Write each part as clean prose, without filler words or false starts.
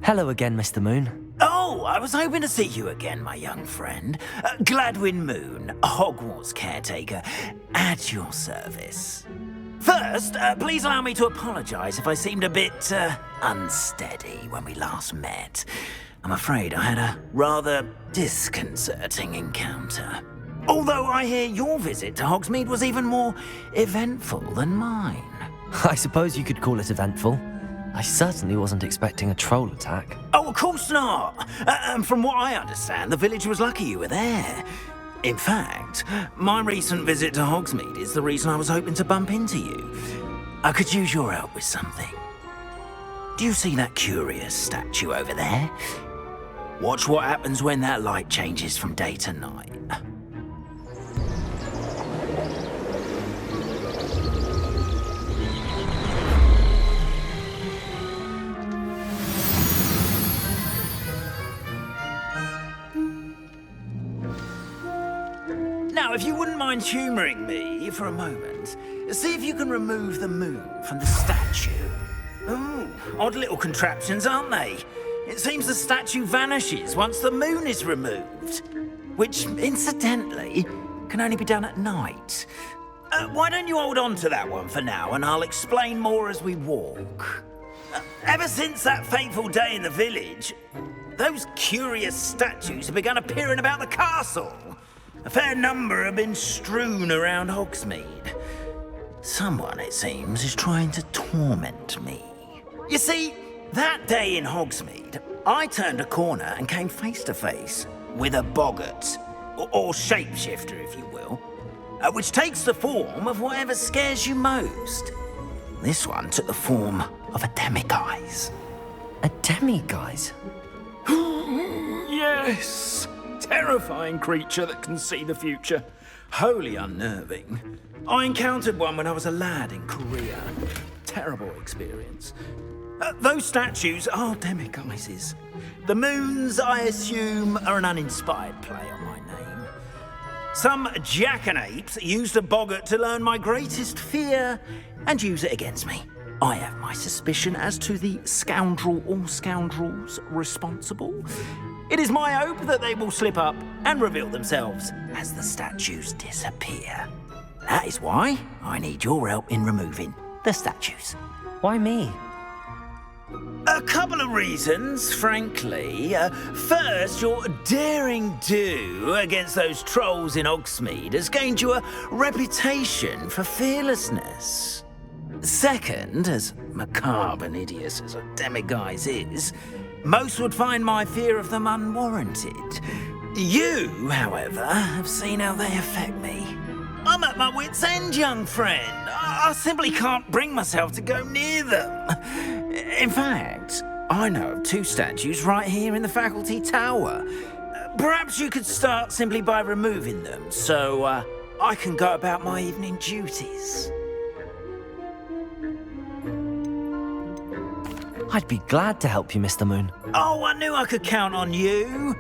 Hello again, Mr. Moon. Oh, I was hoping to see you again, my young friend. Gladwin Moon, Hogwarts caretaker, at your service. First, please allow me to apologise if I seemed a bit unsteady when we last met. I'm afraid I had a rather disconcerting encounter. Although I hear your visit to Hogsmeade was even more eventful than mine. I suppose you could call it eventful. I certainly wasn't expecting a troll attack. Oh, of course not. And from what I understand, the village was lucky you were there. In fact, my recent visit to Hogsmeade is the reason I was hoping to bump into you. I could use your help with something. Do you see that curious statue over there? Watch what happens when that light changes from day to night. Now, if you wouldn't mind humouring me for a moment, see if you can remove the moon from the statue. Ooh, odd little contraptions, aren't they? It seems the statue vanishes once the moon is removed, which, incidentally, can only be done at night. Why don't you hold on to that one for now, and I'll explain more as we walk. Ever since that fateful day in the village, those curious statues have begun appearing about the castle. A fair number have been strewn around Hogsmeade. Someone, it seems, is trying to torment me. You see, that day in Hogsmeade, I turned a corner and came face to face with a boggart, or shapeshifter, if you will, which takes the form of whatever scares you most. This one took the form of a demiguise. A demiguise? Yes! Terrifying creature that can see the future. Wholly unnerving. I encountered one when I was a lad in Korea. Terrible experience. Those statues are demiguises. The moons, I assume, are an uninspired play on my name. Some jackanapes used a boggart to learn my greatest fear and use it against me. I have my suspicion as to the scoundrel or scoundrels responsible. It is my hope that they will slip up and reveal themselves as the statues disappear. That is why I need your help in removing the statues. Why me? A couple of reasons, frankly. First, your daring do against those trolls in Hogsmeade has gained you a reputation for fearlessness. Second, as macabre and hideous as a demiguise is, most would find my fear of them unwarranted. You, however, have seen how they affect me. I'm at my wit's end, young friend. I simply can't bring myself to go near them. In fact, I know of two statues right here in the faculty tower. Perhaps you could start simply by removing them, so I can go about my evening duties. I'd be glad to help you, Mr. Moon. Oh, I knew I could count on you.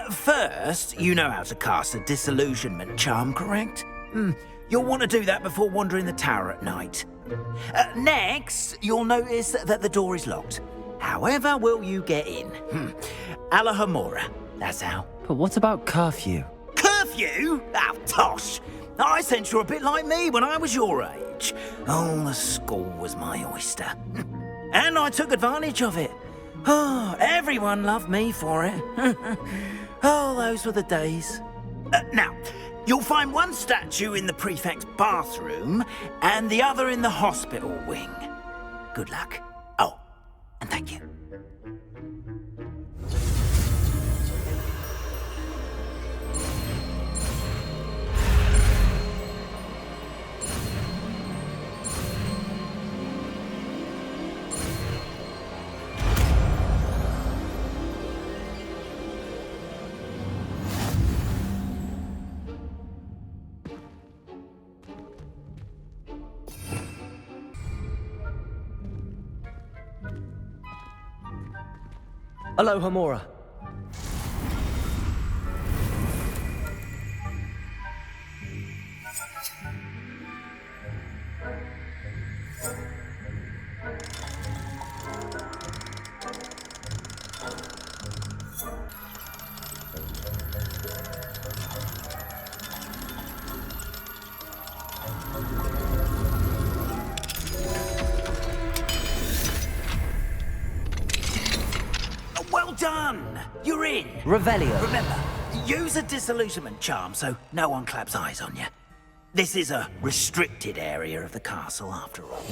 First, you know how to cast a disillusionment charm, correct? You'll want to do that before wandering the tower at night. Next, you'll notice that the door is locked. However will you get in? Alahomora, that's how. But what about curfew? Curfew? Oh, tosh. I sense you're a bit like me when I was your age. Oh, the school was my oyster. And I took advantage of it. Oh, everyone loved me for it. Oh, those were the days. Now, you'll find one statue in the prefect's bathroom and the other in the hospital wing. Good luck. Oh, and thank you. Aloha, Mora. Well done! You're in! Revelio. Remember, use a disillusionment charm so no one claps eyes on you. This is a restricted area of the castle, after all.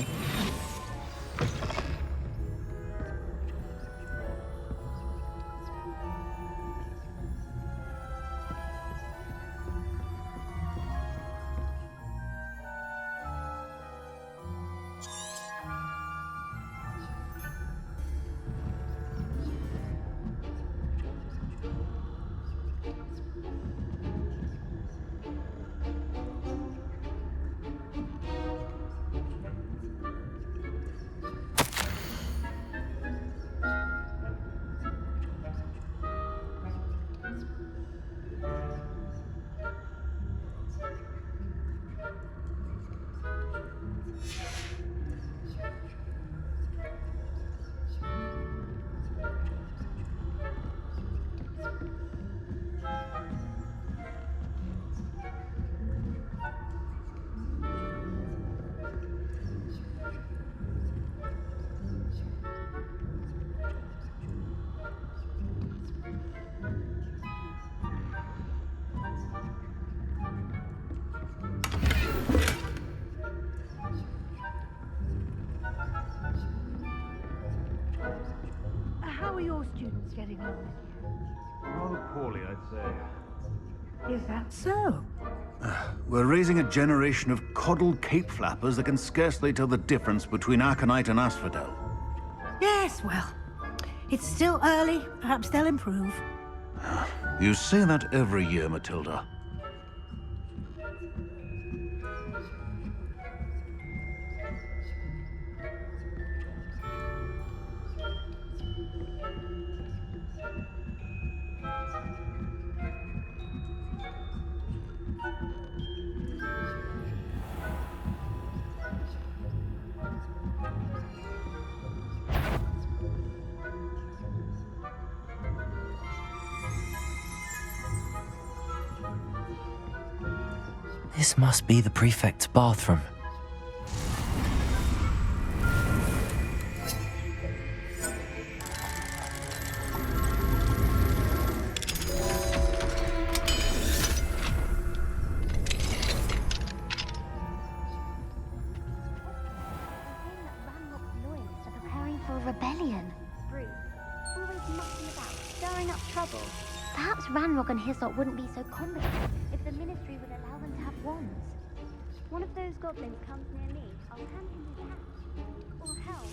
How are your students getting on with you? Rather poorly, I'd say. Is that so? We're raising a generation of coddled cape flappers that can scarcely tell the difference between aconite and asphodel. Yes, well, it's still early. Perhaps they'll improve. You say that every year, Matilda. This must be the prefect's bathroom. Rebellion. Rude. Always mucking about, stirring up trouble. Perhaps Ranrock and his lot wouldn't be so competent if the Ministry would allow them to have wands. One of those goblins comes near me, I'll hand him his hat. Or hell,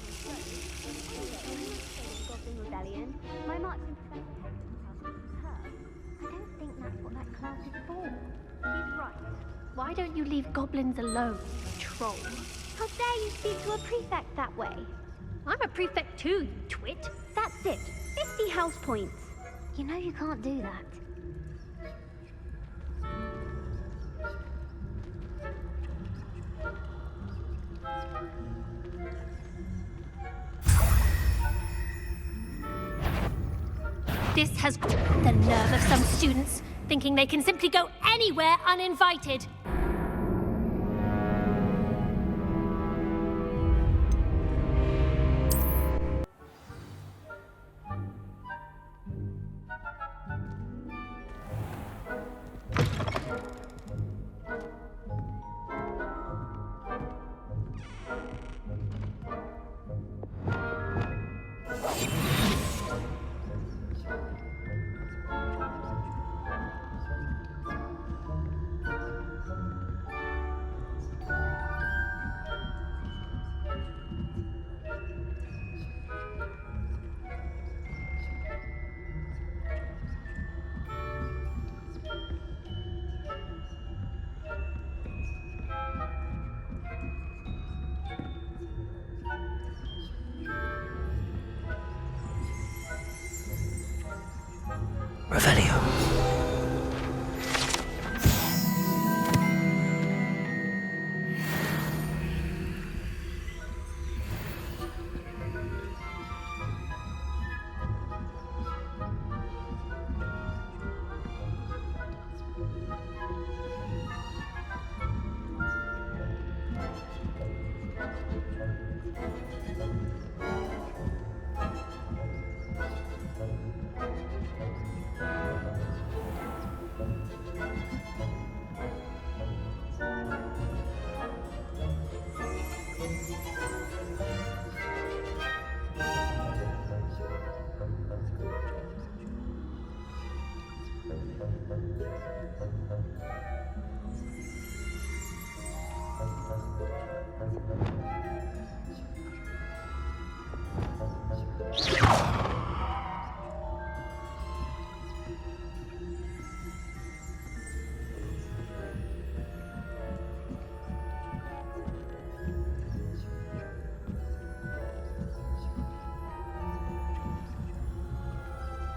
anyway, Goblin Rebellion. My marching professor Hector tells me her. I don't think that's what that class is for. He's right. Why don't you leave goblins alone, troll? How dare you speak to a prefect that way? I'm a prefect too, you twit. That's it. 50 house points. You know you can't do that. This has the nerve of some students, thinking they can simply go anywhere uninvited. Revelio.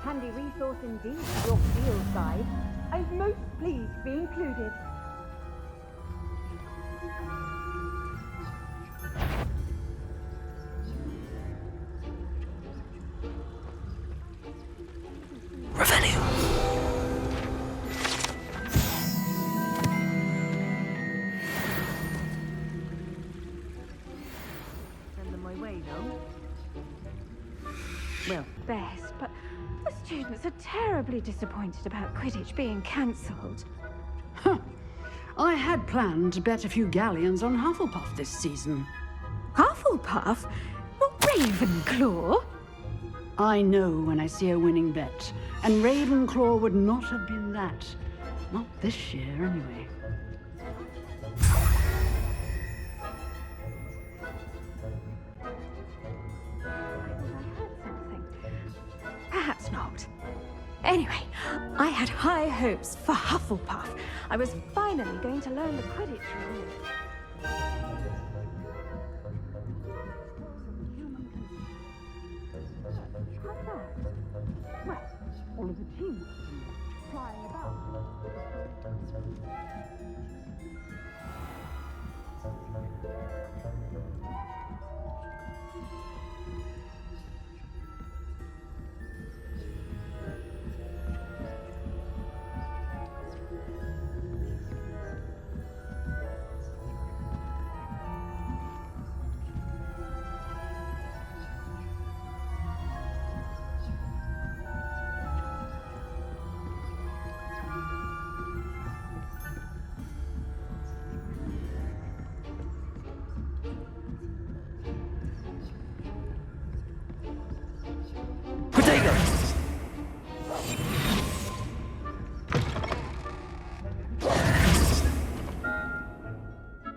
Handy resource indeed, your field guide. I'm most pleased to be included. Revelio. Send them my way, though. Well, best, but the students are terribly disappointed about Quidditch being cancelled. I had planned to bet a few galleons on Hufflepuff this season. Hufflepuff? Not Ravenclaw? I know when I see a winning bet, and Ravenclaw would not have been that. Not this year, anyway. Perhaps not. Anyway, I had high hopes for Hufflepuff. I was finally going to learn the Quidditch rules. How's that? Well, all of the team flying about.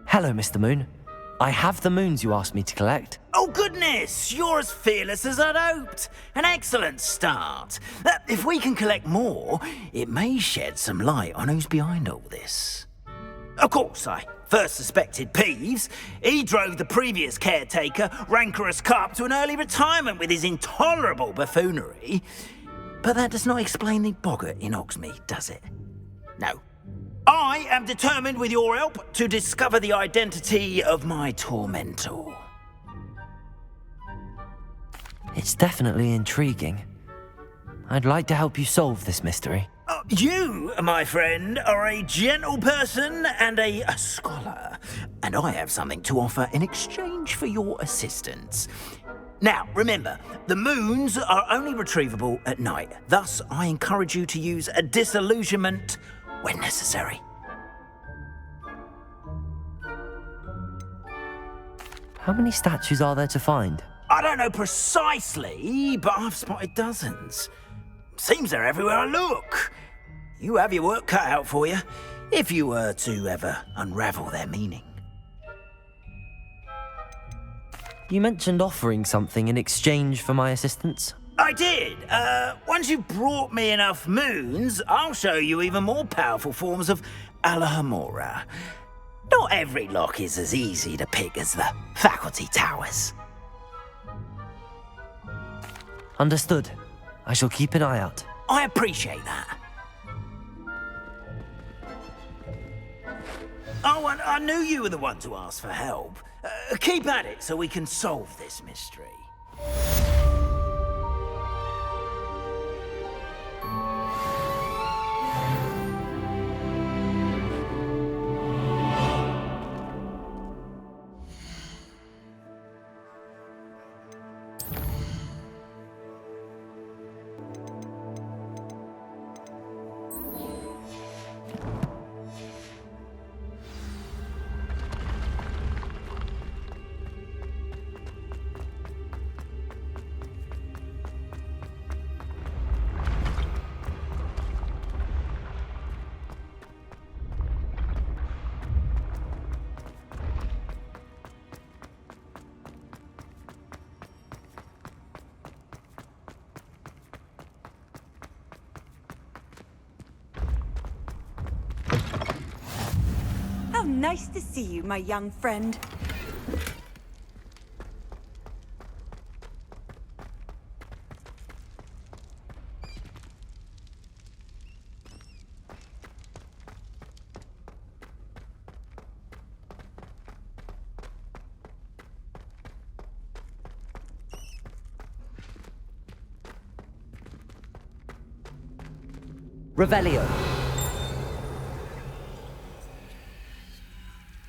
Hello, Mr. Moon. I have the moons you asked me to collect. Oh, goodness! You're as fearless as I'd hoped. An excellent start. If we can collect more, it may shed some light on who's behind all this. Of course, I first suspected Peeves. He drove the previous caretaker, Rancorous Carp, to an early retirement with his intolerable buffoonery. But that does not explain the boggart in Hogsmeade, does it? No. I am determined, with your help, to discover the identity of my tormentor. It's definitely intriguing. I'd like to help you solve this mystery. You, my friend, are a gentle person and a scholar, and I have something to offer in exchange for your assistance. Now, remember, the moons are only retrievable at night. Thus, I encourage you to use a disillusionment when necessary. How many statues are there to find? I don't know precisely, but I've spotted dozens. Seems they're everywhere I look. You have your work cut out for you, if you were to ever unravel their meaning. You mentioned offering something in exchange for my assistance. I did. Once you've brought me enough moons, I'll show you even more powerful forms of Alohomora. Not every lock is as easy to pick as the faculty towers. Understood. I shall keep an eye out. I appreciate that. Oh, and I knew you were the one to ask for help. Keep at it so we can solve this mystery. Nice to see you, my young friend. Revelio.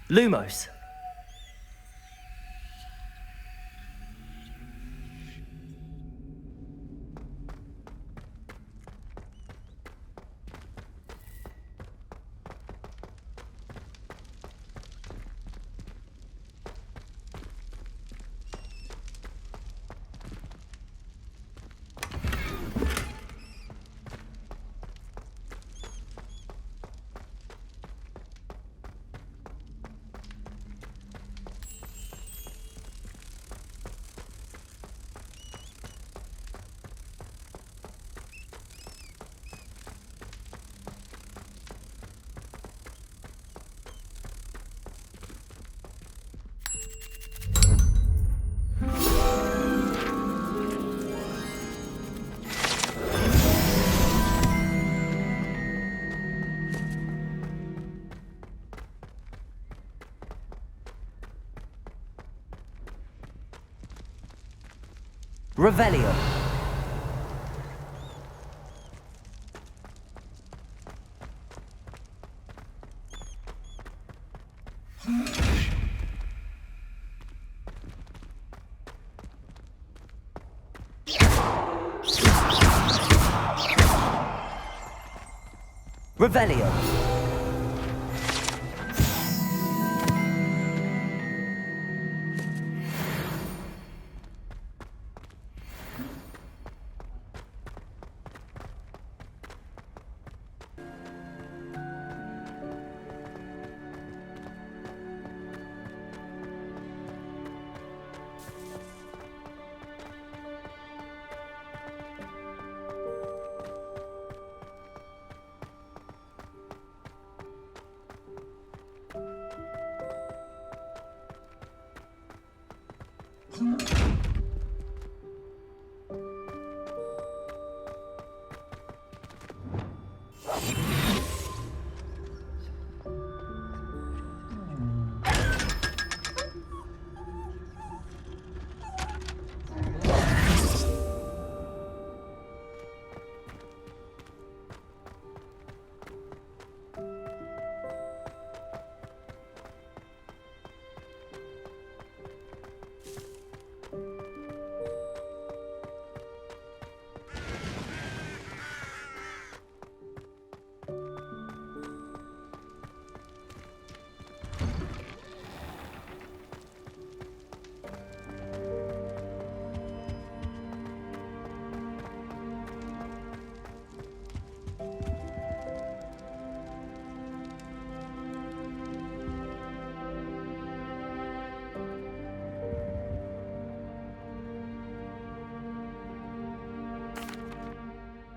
Lumos. Revelio. Revelio.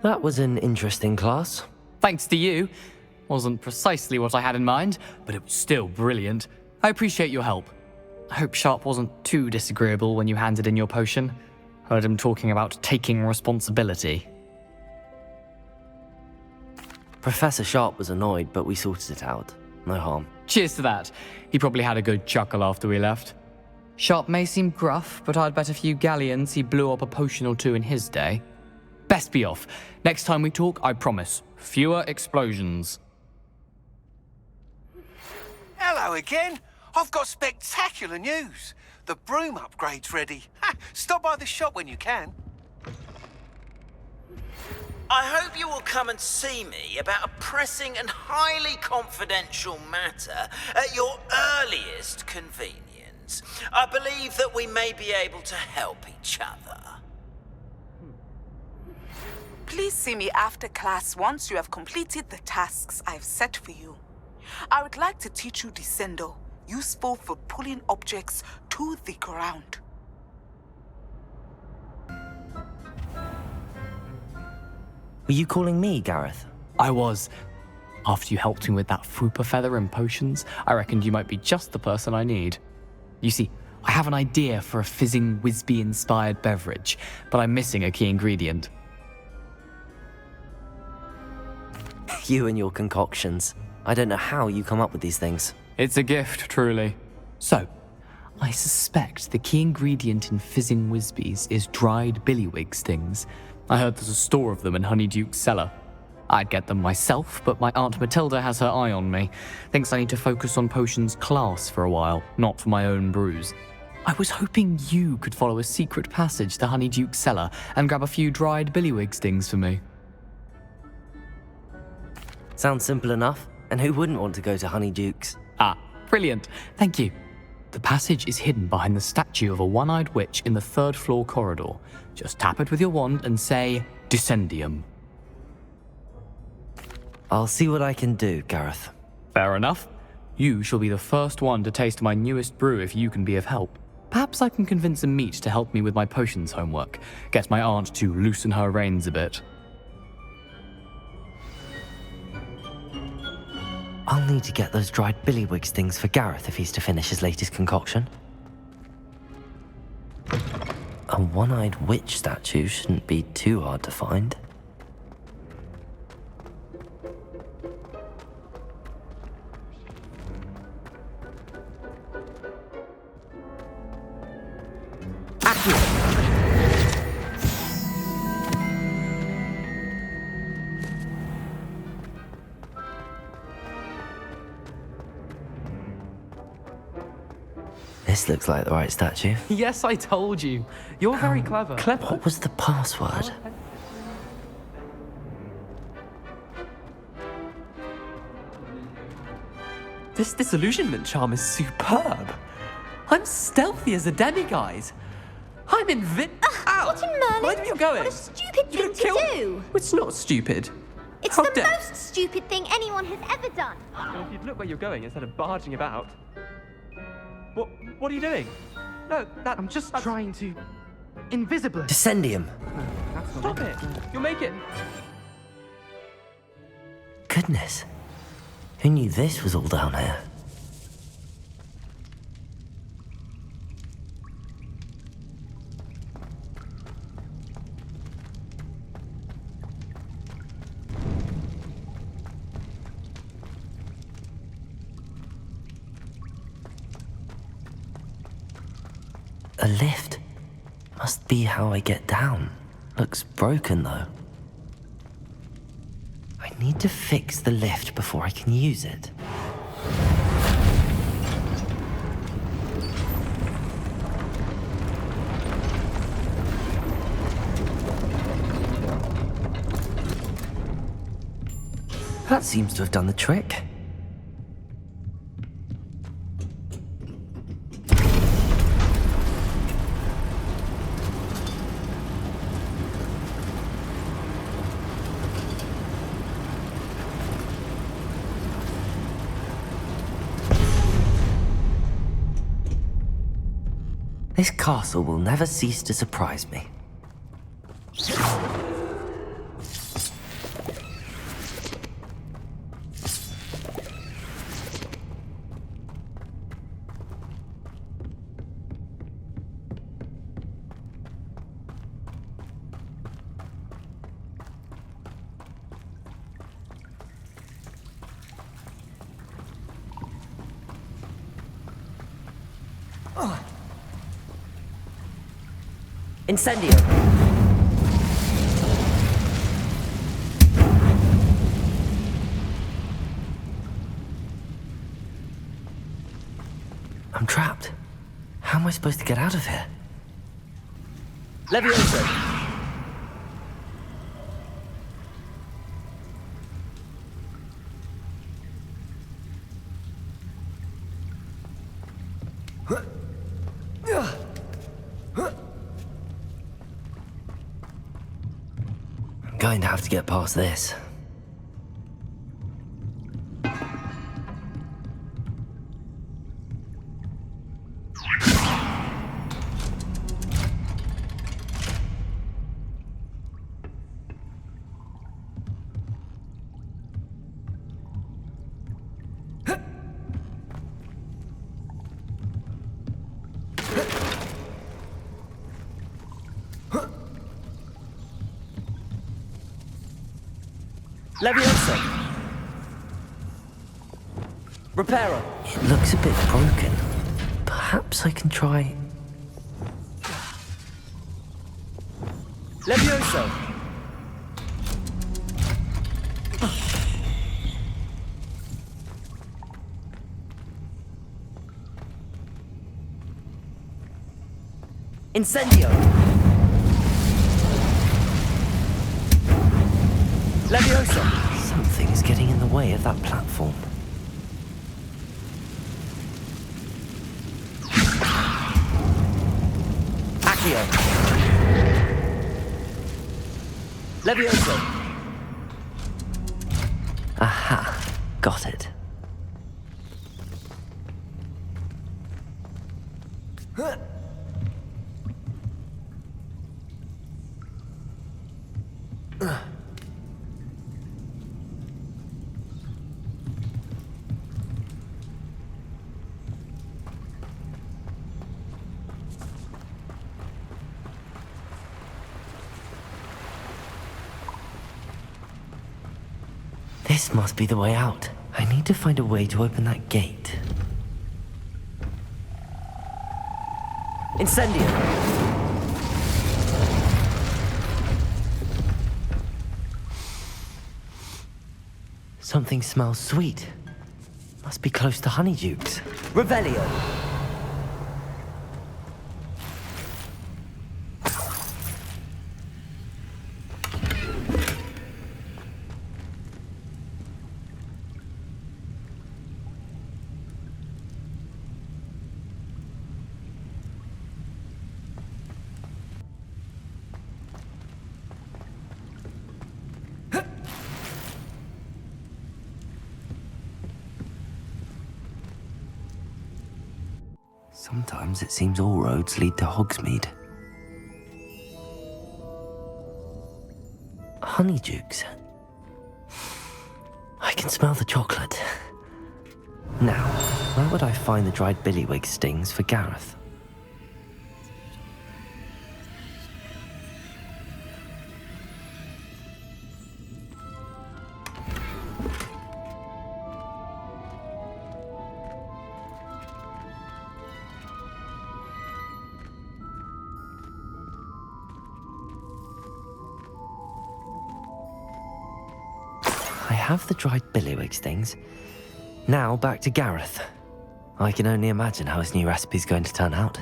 That was an interesting class. Thanks to you. Wasn't precisely what I had in mind, but it was still brilliant. I appreciate your help. I hope Sharp wasn't too disagreeable when you handed in your potion. Heard him talking about taking responsibility. Professor Sharp was annoyed, but we sorted it out. No harm. Cheers to that. He probably had a good chuckle after we left. Sharp may seem gruff, but I'd bet a few galleons he blew up a potion or two in his day. Best be off. Next time we talk, I promise, fewer explosions. Hello again. I've got spectacular news. The broom upgrade's ready. Ha, stop by the shop when you can. I hope you will come and see me about a pressing and highly confidential matter at your earliest convenience. I believe that we may be able to help each other. Please see me after class once you have completed the tasks I've set for you. I would like to teach you Descendo, useful for pulling objects to the ground. Were you calling me, Gareth? I was. After you helped me with that Fupa feather and potions, I reckoned you might be just the person I need. You see, I have an idea for a fizzing Whizbee-inspired beverage, but I'm missing a key ingredient. You and your concoctions. I don't know how you come up with these things. It's a gift, truly. So, I suspect the key ingredient in fizzing Whizbees is dried billywig stings. I heard there's a store of them in Honeyduke's cellar. I'd get them myself, but my Aunt Matilda has her eye on me. Thinks I need to focus on potions class for a while, not for my own brews. I was hoping you could follow a secret passage to Honeyduke's cellar and grab a few dried billywig stings for me. Sounds simple enough. And who wouldn't want to go to Honeyduke's? Ah, brilliant. Thank you. The passage is hidden behind the statue of a one-eyed witch in the third-floor corridor. Just tap it with your wand and say, Descendium. I'll see what I can do, Gareth. Fair enough. You shall be the first one to taste my newest brew if you can be of help. Perhaps I can convince a meat to help me with my potions homework. Get my aunt to loosen her reins a bit. I'll need to get those dried billywig stings for Gareth if he's to finish his latest concoction. A one-eyed witch statue shouldn't be too hard to find. This looks like the right statue. Yes, I told you. You're very clever. What was the password? This disillusionment charm is superb. I'm stealthy as a demiguise. I'm What in Merlin? Where are you going? What a stupid thing to do! It's not stupid. It's How the dare- most stupid thing anyone has ever done! Well, if you'd look where you're going instead of barging about. What are you doing? No, I'm just trying to... Invisible. Descendium. Stop it. You'll make it. Goodness. Who knew this was all down here? A lift. Must be how I get down. Looks broken though. I need to fix the lift before I can use it. That seems to have done the trick. This castle will never cease to surprise me. Incendio! I'm trapped. How am I supposed to get out of here? Levioso! I'm going to have to get past this. Levioso! Reparo! It looks a bit broken. Perhaps I can try... Levioso! Incendio! Leviosa! Something is getting in the way of that platform. Accio! Leviosa! Aha! Got it. This must be the way out. I need to find a way to open that gate. Incendio! Something smells sweet. Must be close to Honeydukes. Revelio! Sometimes it seems all roads lead to Hogsmeade. Honeydukes. I can smell the chocolate. Now, where would I find the dried billywig stings for Gareth? I have the dried billywig stings. Now back to Gareth. I can only imagine how his new recipe's going to turn out.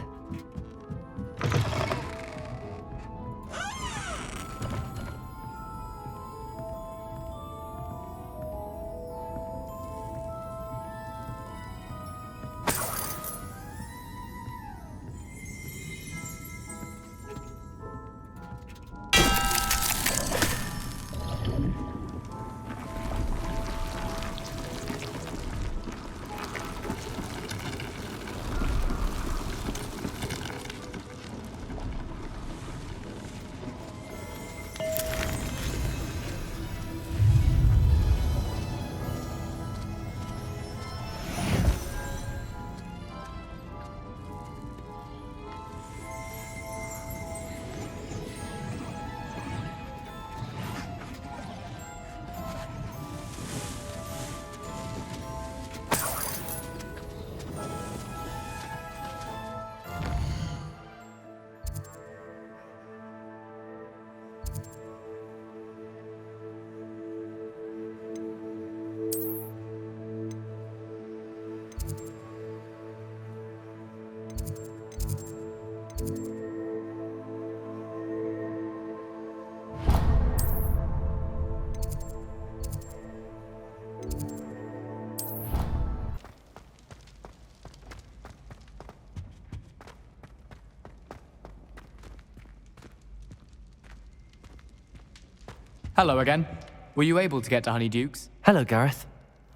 Hello again. Were you able to get to Honeydukes? Hello, Gareth.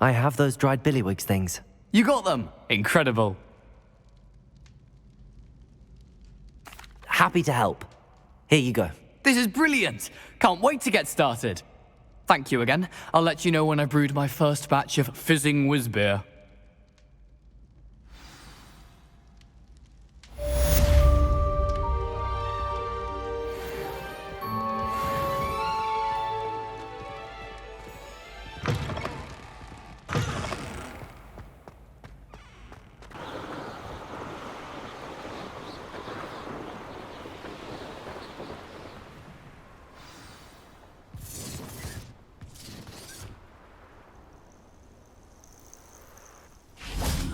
I have those dried billywigs things. You got them! Incredible. Happy to help. Here you go. This is brilliant! Can't wait to get started. Thank you again. I'll let you know when I've brewed my first batch of fizzing whiz beer.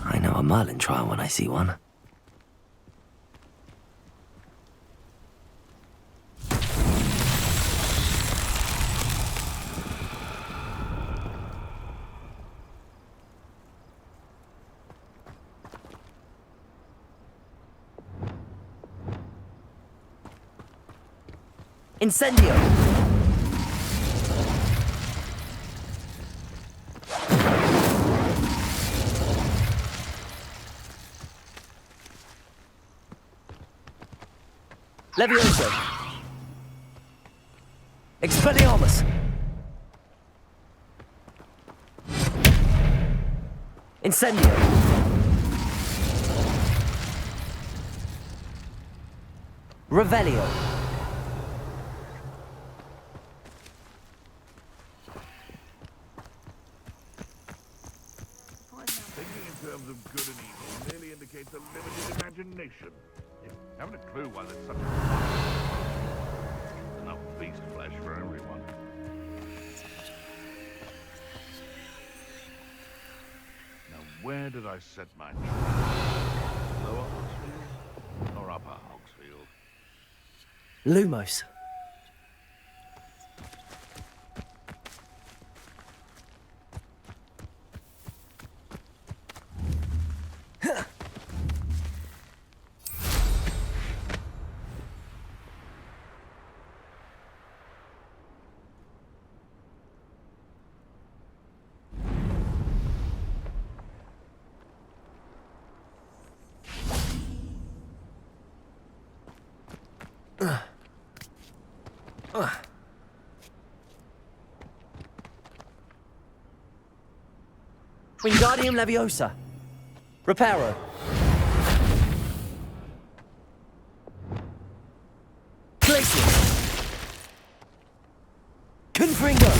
I know a Merlin trial when I see one. Incendio! Levioso! Expelliarmus! Incendio! Revelio! Thinking in terms of good and evil merely indicates a limited imagination. You haven't a clue why there's such a... There's enough beast flesh for everyone. Now, where did I set my trap? Lower Hogsfield or upper Hogsfield? Lumos. Wingardium Leviosa. Reparo. Glacius. Confringo.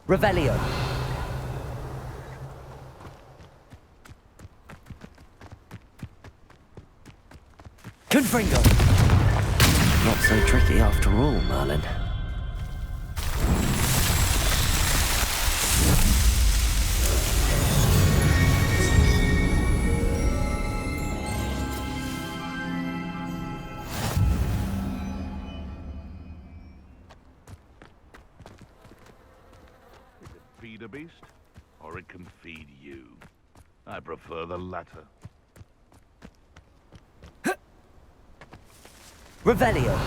Revelio. Confringo. Not so tricky after all, Merlin. Feed a beast, or it can feed you. I prefer the latter. Revelio.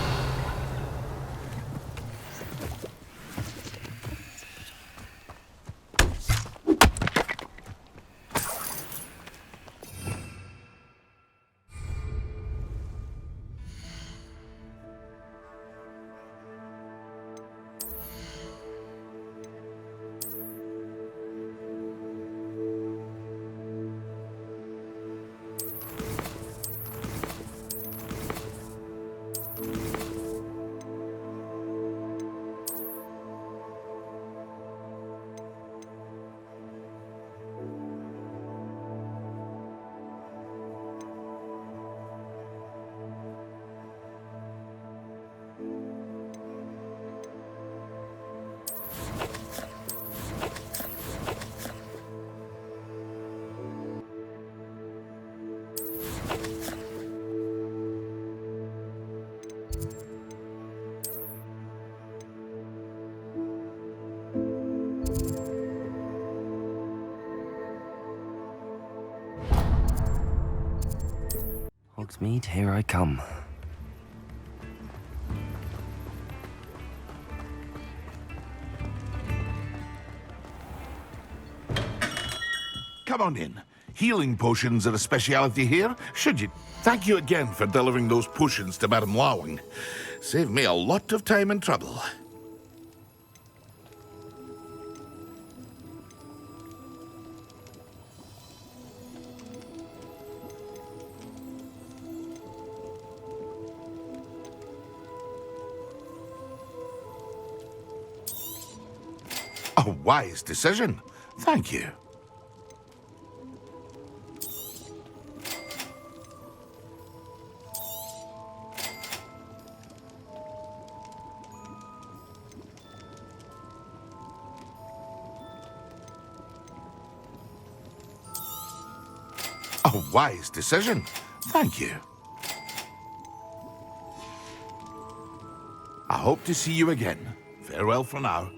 Hogsmeade, here I come. Come on in. Healing potions are a speciality here, should you? Thank you again for delivering those potions to Madame Lawing. Saved me a lot of time and trouble. A wise decision. Thank you. A wise decision. Thank you. I hope to see you again. Farewell for now.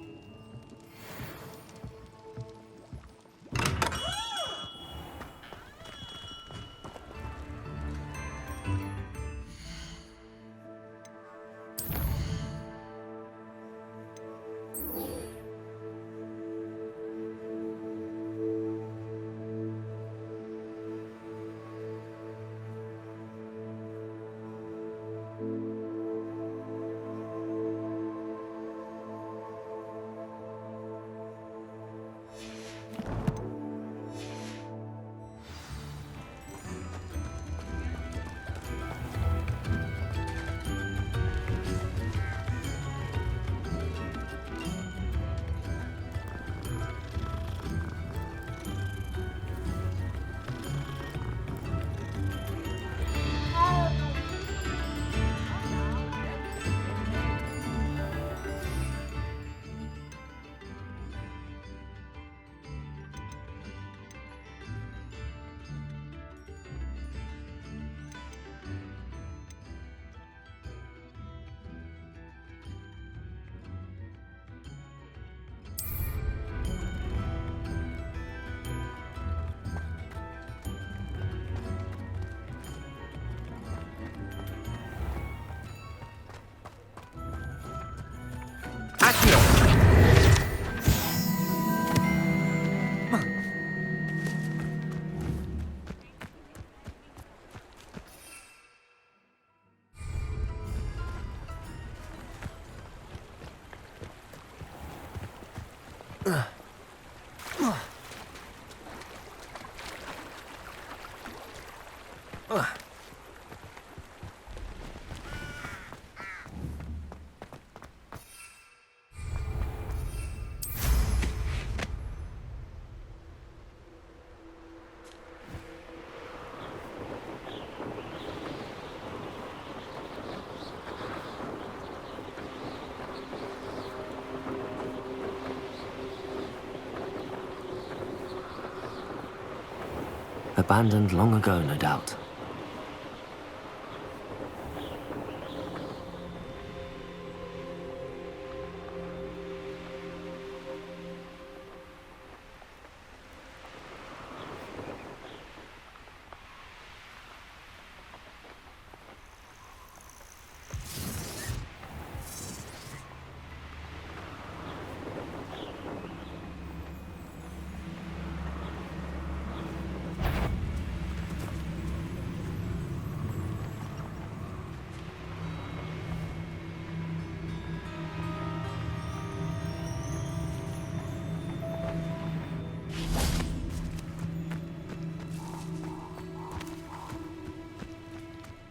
Abandoned long ago, no doubt.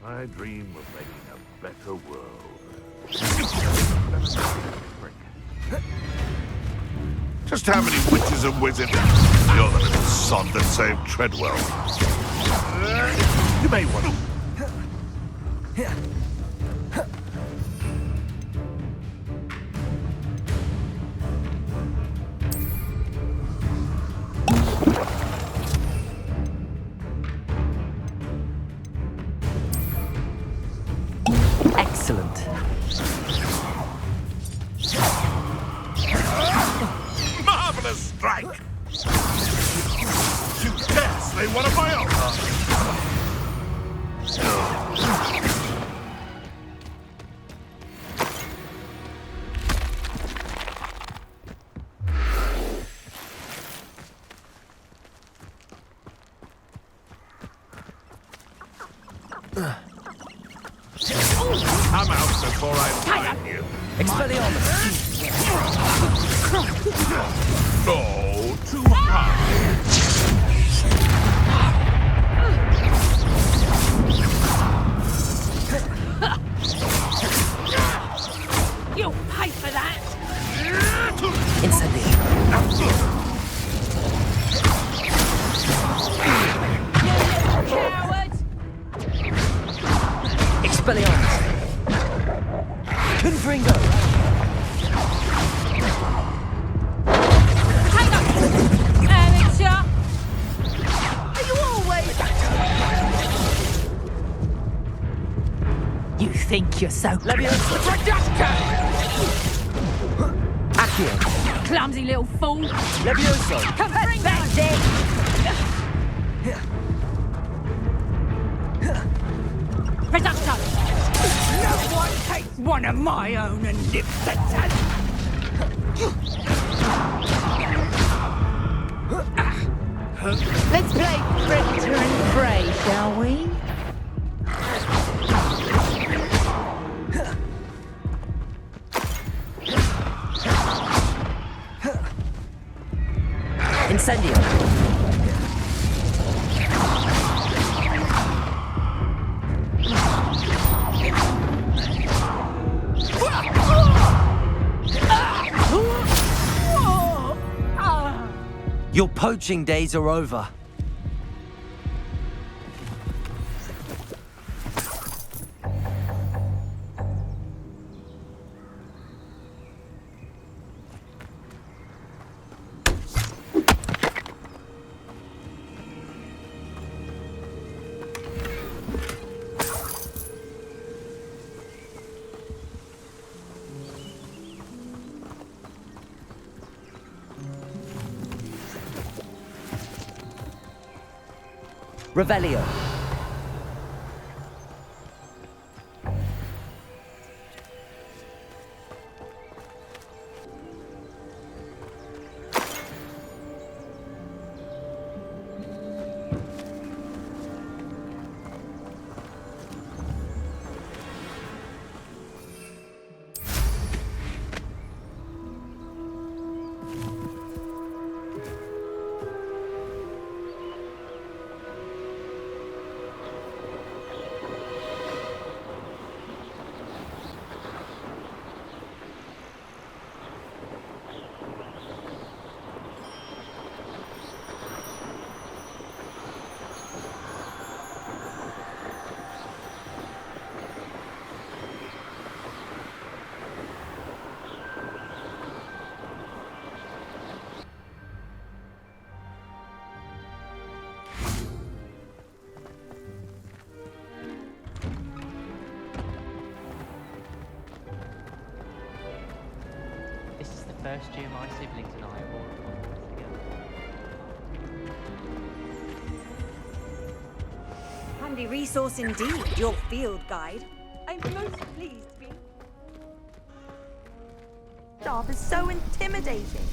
I dream of making a better world. Just how many witches and wizards? You're the little sod that saved Treadwell. You may want to... Excellent. Marvelous strike! You dare slay one of my own! I'm out before I find you. Expelliarmus! No, too high. You'll pay for that! Incendio! Coward! Expelliarmus! Confringo! Hang on! Amateur! Are you always... You think you're so... Leviosa! Reductor! Accio! Clumsy little fool! Leviosa! Come back then! Reductor! No one takes one of my own and nips the talent! Let's play predator and prey, shall we? Incendio! Your poaching days are over. Revelio. First year my siblings and I are all together. Handy resource indeed, your field guide. I'm most pleased to be... Staff is so intimidating.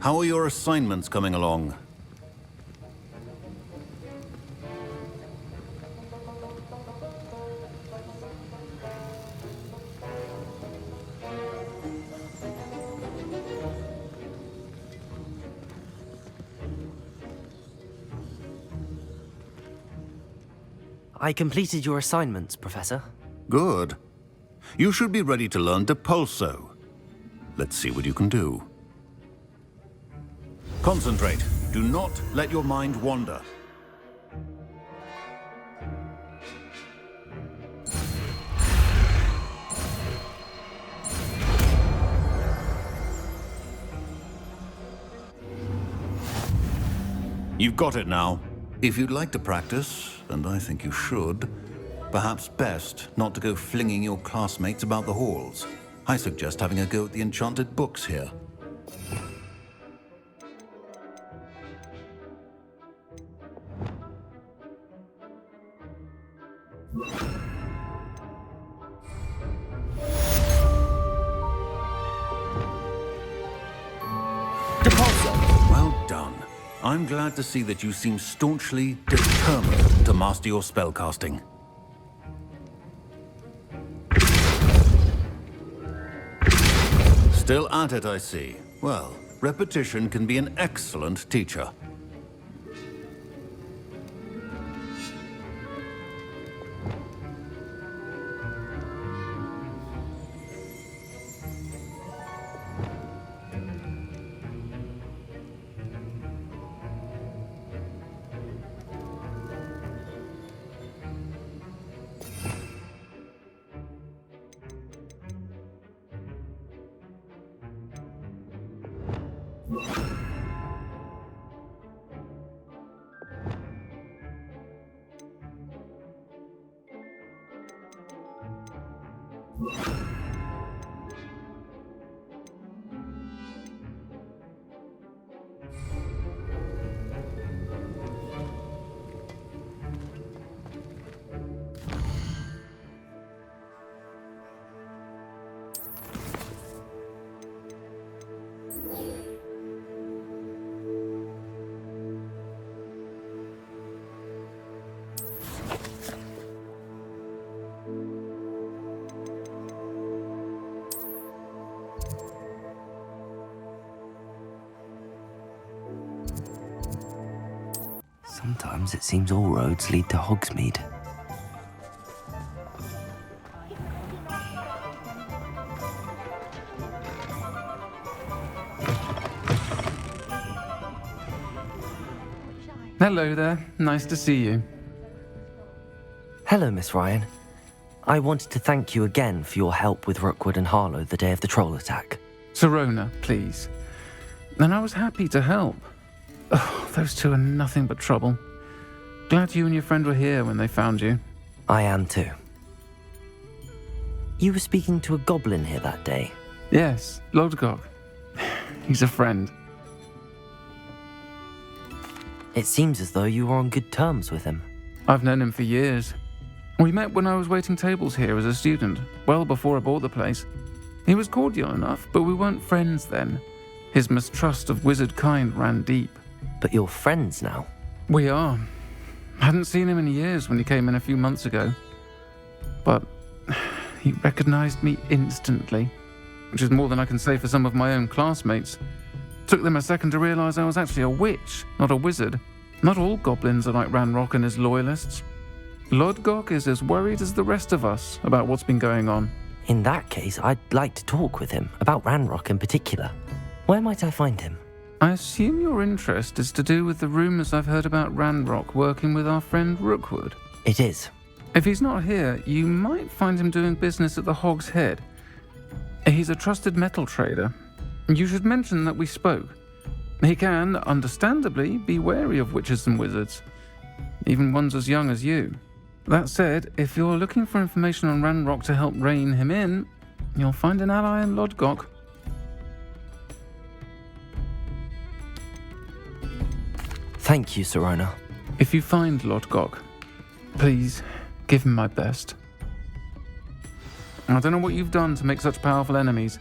How are your assignments coming along? I completed your assignments, Professor. Good. You should be ready to learn Depulso. Let's see what you can do. Concentrate. Do not let your mind wander. You've got it now. If you'd like to practice, and I think you should, perhaps best not to go flinging your classmates about the halls. I suggest having a go at the enchanted books here. Well done. I'm glad to see that you seem staunchly determined to master your spellcasting. Still at it, I see. Well, repetition can be an excellent teacher. Sometimes it seems all roads lead to Hogsmeade. Hello there. Nice to see you. Hello, Miss Ryan. I wanted to thank you again for your help with Rookwood and Harlow the day of the troll attack. Sirona, please. And I was happy to help. Oh, those two are nothing but trouble. Glad you and your friend were here when they found you. I am too. You were speaking to a goblin here that day? Yes, Lodgok. He's a friend. It seems as though you were on good terms with him. I've known him for years. We met when I was waiting tables here as a student, well before I bought the place. He was cordial enough, but we weren't friends then. His mistrust of wizard kind ran deep. But you're friends now? We are. Hadn't seen him in years when he came in a few months ago. But he recognized me instantly, which is more than I can say for some of my own classmates. Took them a second to realize I was actually a witch, not a wizard. Not all goblins are like Ranrock and his loyalists. Lodgok is as worried as the rest of us about what's been going on. In that case, I'd like to talk with him, about Ranrock in particular. Where might I find him? I assume your interest is to do with the rumors I've heard about Ranrock working with our friend Rookwood. It is. If he's not here, you might find him doing business at the Hog's Head. He's a trusted metal trader. You should mention that we spoke. He can, understandably, be wary of witches and wizards, even ones as young as you. That said, if you're looking for information on Ranrock to help rein him in, you'll find an ally in Lodgok. Thank you, Sirona. If you find Lodgok, please give him my best. I don't know what you've done to make such powerful enemies,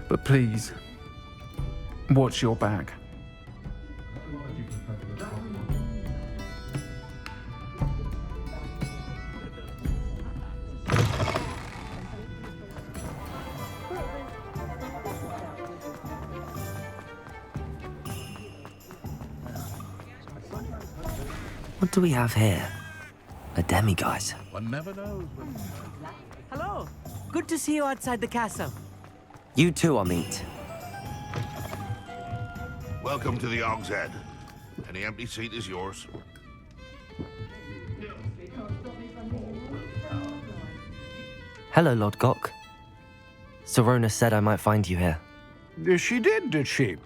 but please, watch your back. What do we have here? A demiguise. One never knows. Hello. Good to see you outside the castle. You too, Amit. Welcome to the Hog's Head. Any empty seat is yours. Hello, Lodgok. Sirona said I might find you here. She did she?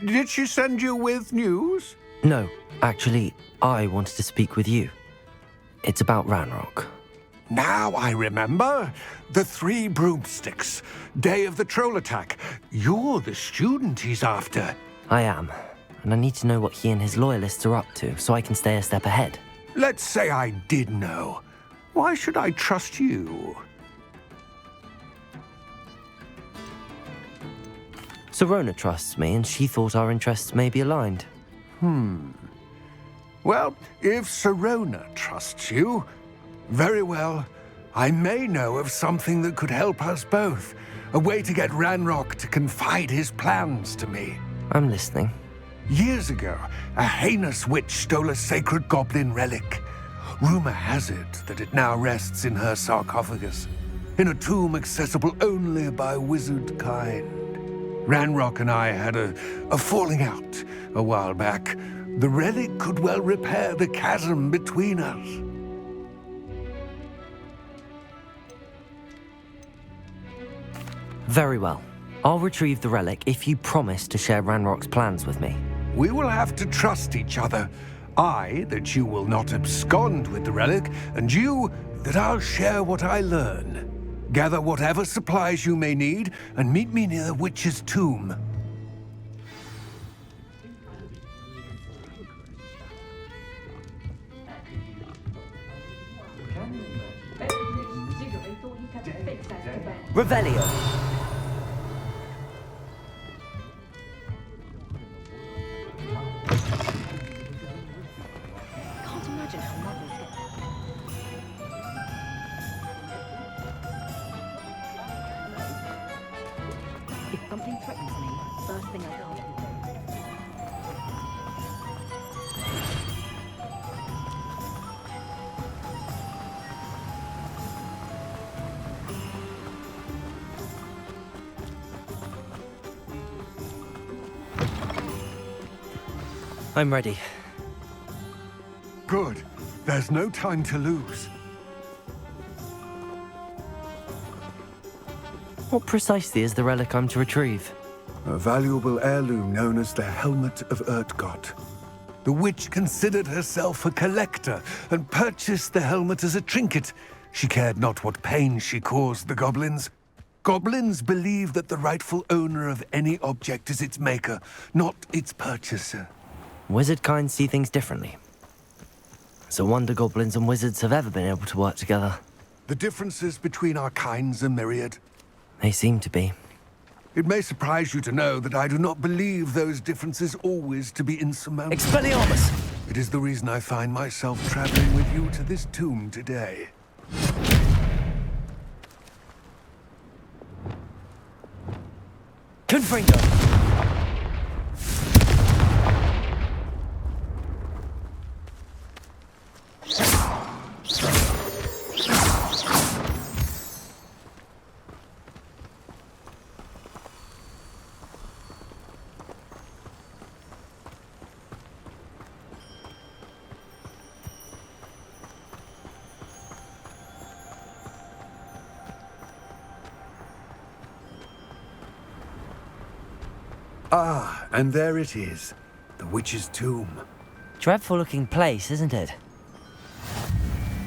Did she send you with news? No, actually, I wanted to speak with you. It's about Ranrock. Now I remember. The 3 broomsticks. Day of the troll attack. You're the student he's after. I am, and I need to know what he and his loyalists are up to so I can stay a step ahead. Let's say I did know. Why should I trust you? Serona trusts me, and she thought our interests may be aligned. Well, if Serona trusts you, very well. I may know of something that could help us both. A way to get Ranrock to confide his plans to me. I'm listening. Years ago, a heinous witch stole a sacred goblin relic. Rumor has it that it now rests in her sarcophagus, in a tomb accessible only by wizard kind. Ranrock and I had a falling out a while back. The relic could well repair the chasm between us. Very well. I'll retrieve the relic if you promise to share Ranrock's plans with me. We will have to trust each other. I, that you will not abscond with the relic, and you, that I'll share what I learn. Gather whatever supplies you may need, and meet me near the witch's tomb. Revelio! Can't imagine how novels get. If something threatens me, first thing I can't do. I'm ready. Good. There's no time to lose. What precisely is the relic I'm to retrieve? A valuable heirloom known as the Helmet of Urtkot. The witch considered herself a collector and purchased the helmet as a trinket. She cared not what pain she caused the goblins. Goblins believe that the rightful owner of any object is its maker, not its purchaser. Wizard kind see things differently. It's a wonder goblins and wizards have ever been able to work together. The differences between our kinds are myriad. They seem to be. It may surprise you to know that I do not believe those differences always to be insurmountable. Expelliarmus! It is the reason I find myself traveling with you to this tomb today. Confringo! Ah, and there it is. The witch's tomb. Dreadful looking place, isn't it?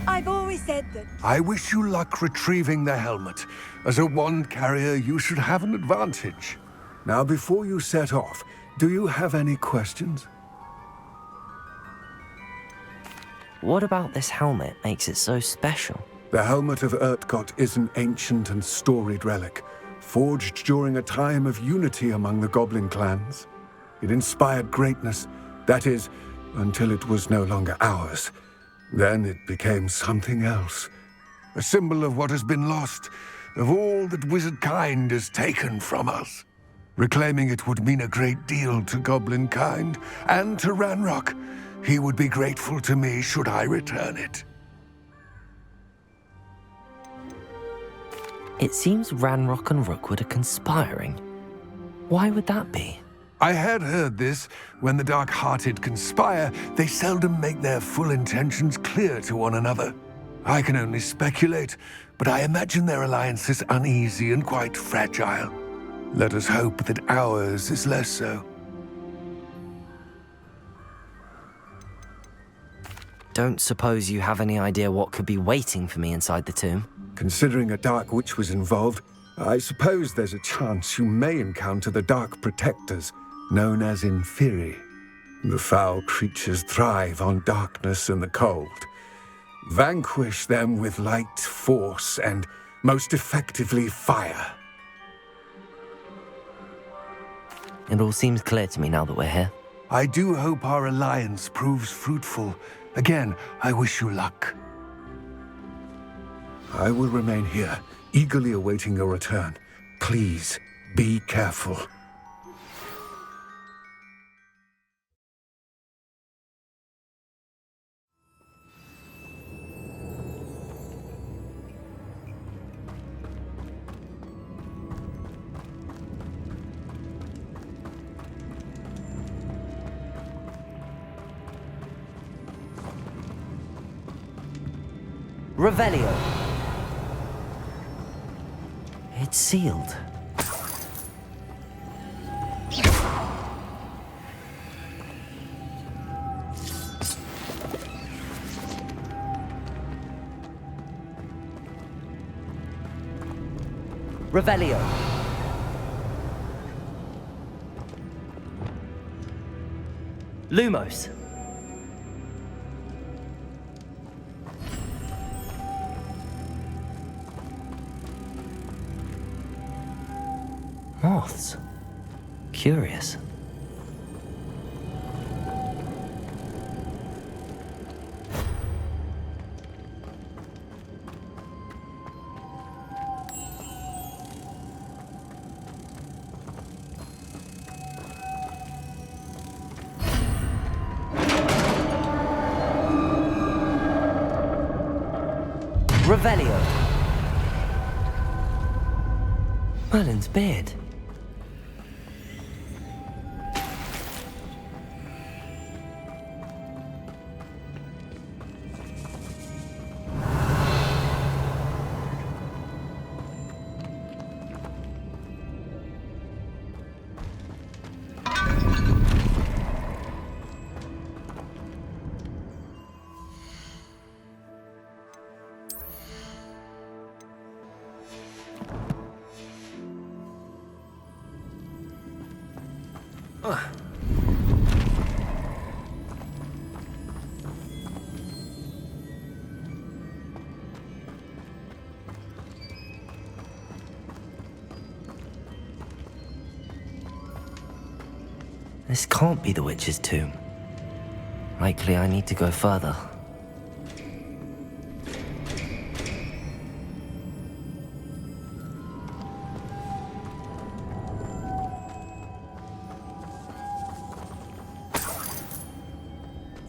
I've always said that. I wish you luck retrieving the helmet. As a wand carrier, you should have an advantage. Now, before you set off, do you have any questions? What about this helmet makes it so special? The Helmet of Urtkot is an ancient and storied relic, forged during a time of unity among the goblin clans. It inspired greatness, that is, until it was no longer ours. Then it became something else. A symbol of what has been lost, of all that wizard kind has taken from us. Reclaiming it would mean a great deal to goblin kind, and to Ranrock. He would be grateful to me should I return it. It seems Ranrock and Rookwood are conspiring. Why would that be? I had heard this. When the dark-hearted conspire, they seldom make their full intentions clear to one another. I can only speculate, but I imagine their alliance is uneasy and quite fragile. Let us hope that ours is less so. don't suppose you have any idea what could be waiting for me inside the tomb? Considering a Dark Witch was involved, I suppose there's a chance you may encounter the Dark Protectors, known as Inferi. The foul creatures thrive on darkness and the cold. Vanquish them with light, force, and most effectively fire. It all seems clear to me now that we're here. I do hope our alliance proves fruitful. Again, I wish you luck. I will remain here, eagerly awaiting your return. Please, be careful. Revelio. It's sealed. Revelio. Lumos. Moths. Curious. Revelio. Merlin's beard. This can't be the witch's tomb. Likely I need to go further.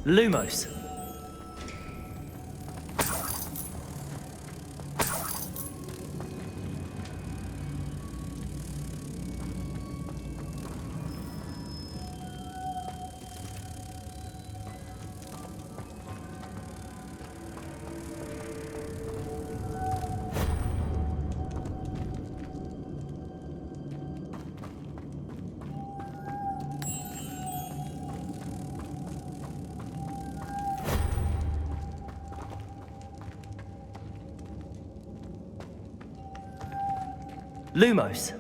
Lumos. Lumos.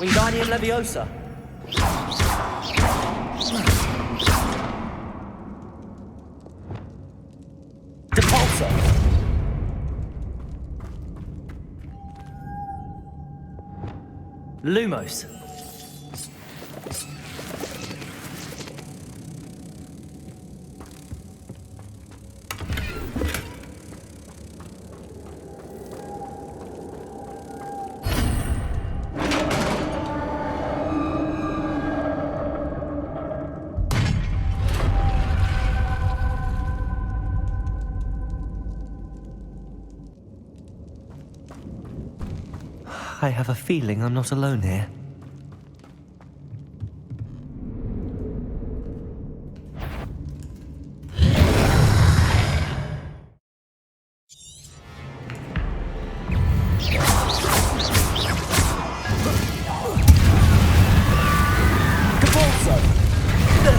Wingardium Leviosa. Depulso. Lumos. I have a feeling I'm not alone here.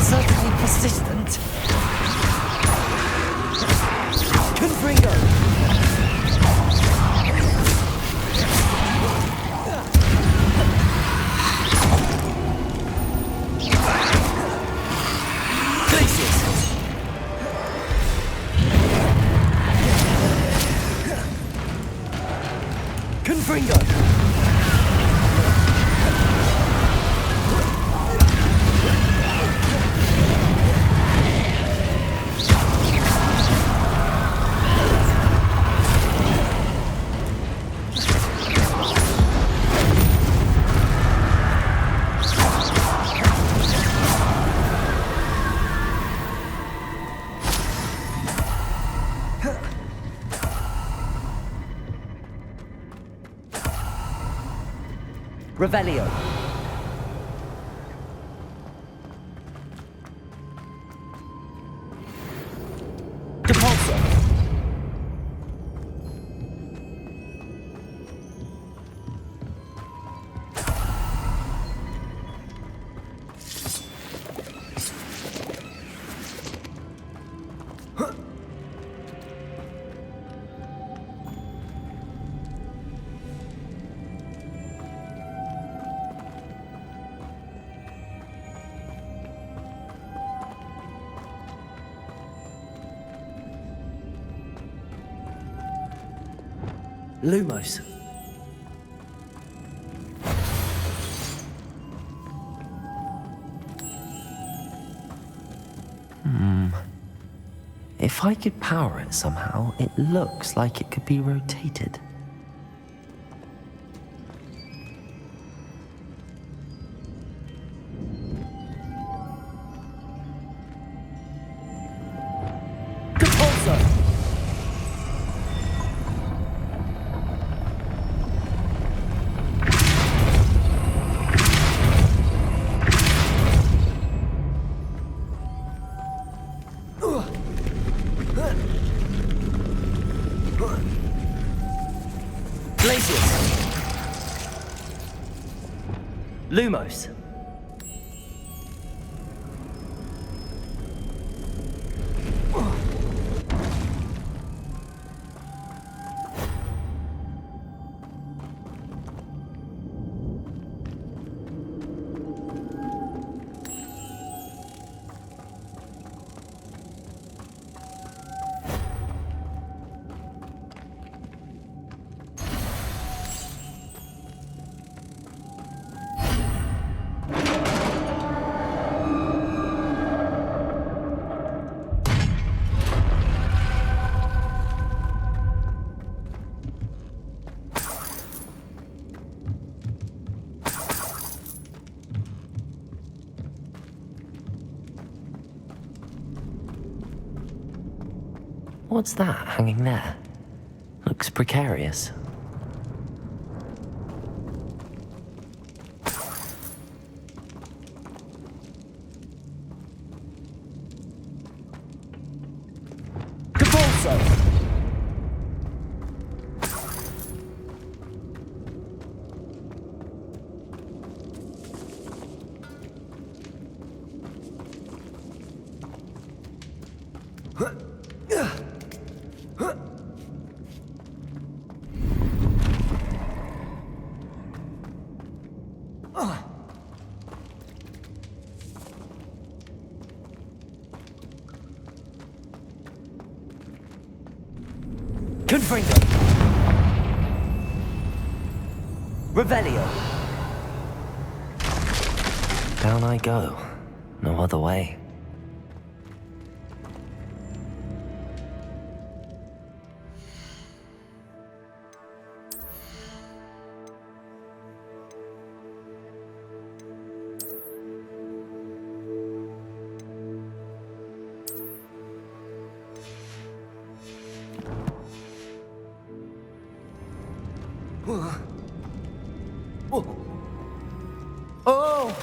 certainly persistent. Confringo! Confringo! Revelio. Depulso. Lumos. If I could power it somehow, it looks like it could be rotated. Lumos. What's that hanging there? Looks precarious. Confringo. Revelio. Down I go. No other way. Oh!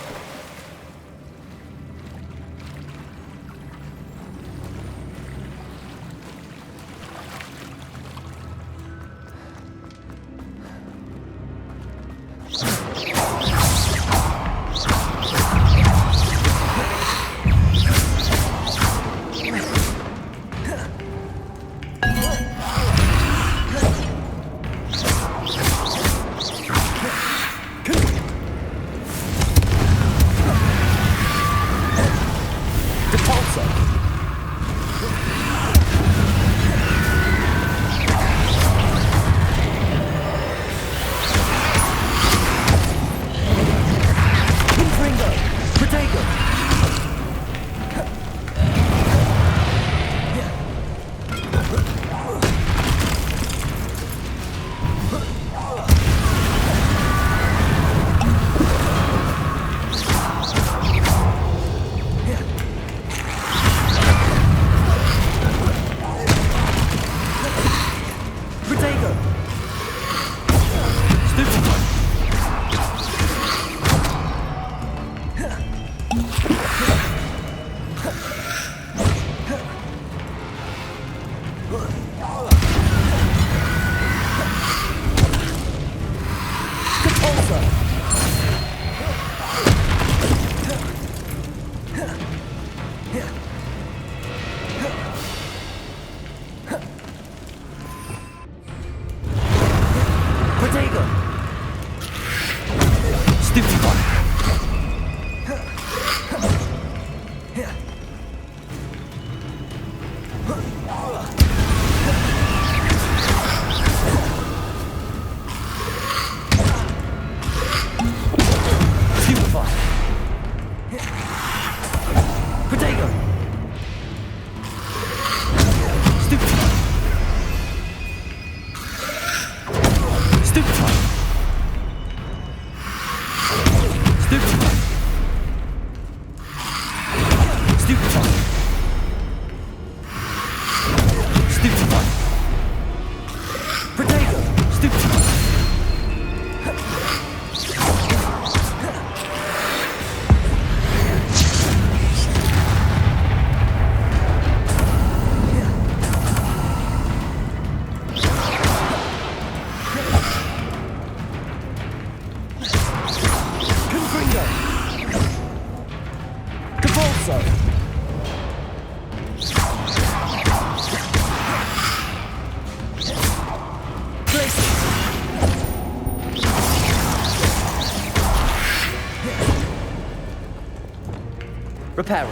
Reparo.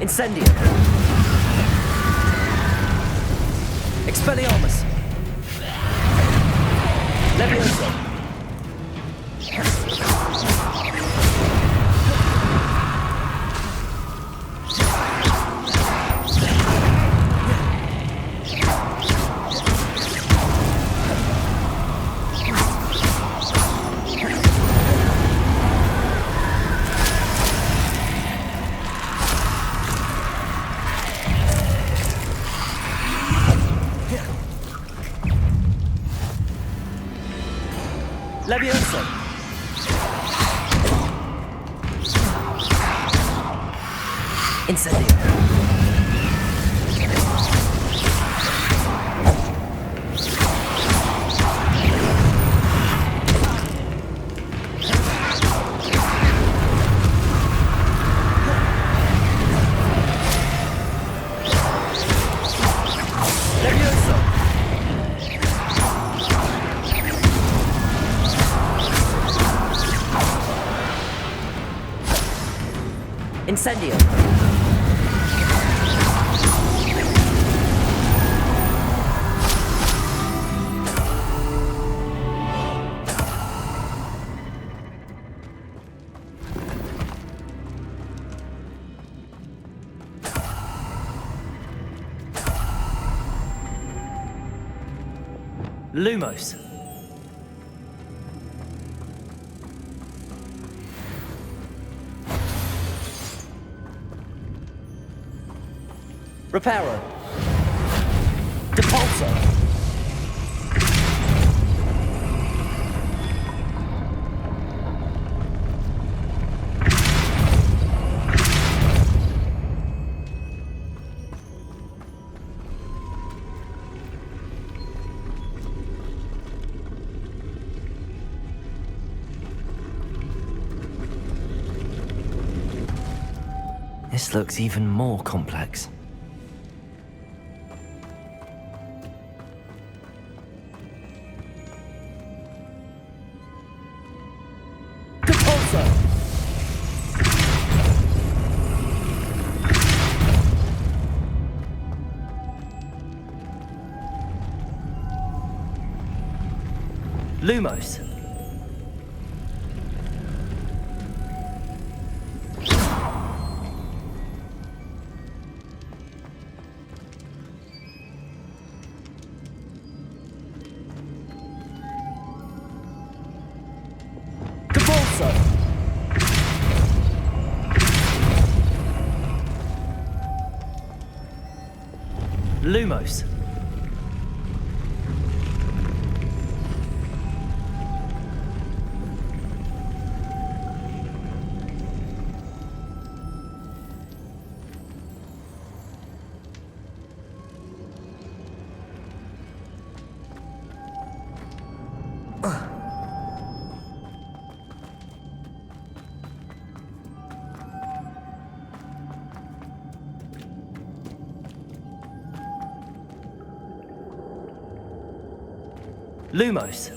Incendio. Expelliarmus. Leviosa. Leviosa. Incendio. Incendio. Lumos. Reparo. Depulso. This looks even more complex. Lumos. Lumos. Lumos.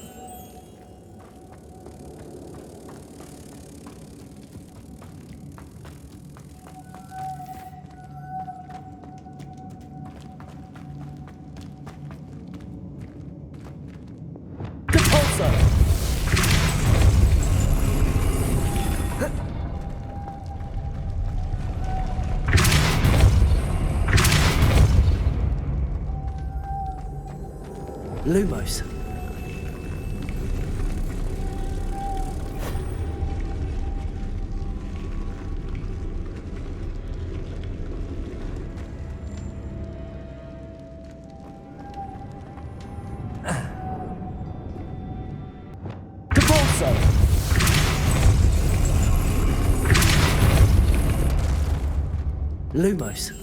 Lumos. Lumos.